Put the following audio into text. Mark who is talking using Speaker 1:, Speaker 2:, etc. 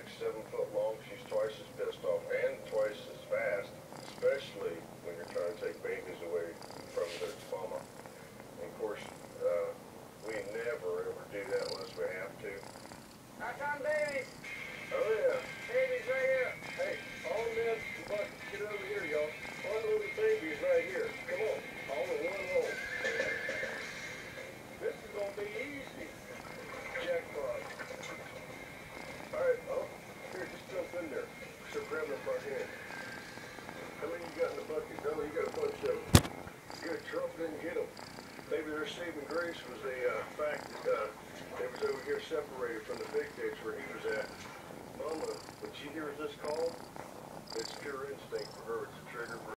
Speaker 1: 6, 7 foot long, she's twice as pissed off and twice as fast, especially when you're trying to take babies away from their mama. And of course, we never ever do that unless we have to.
Speaker 2: I found babies.
Speaker 1: Oh yeah.
Speaker 2: Babies right here.
Speaker 1: Hey, all the men, get over here, y'all. Unload the babies right here. Come on, all in one roll. This is gonna be easy. Jackpot. All right, oh, here, just jump in there. So grab them front hand. How many you got in the bucket? No, you got a bunch of them. Good, Trump didn't get them. Maybe their saving grace was the fact that they was over here separated from the big ditch where he was at. Mama, when she hears this call, it's pure instinct for her. It's a trigger for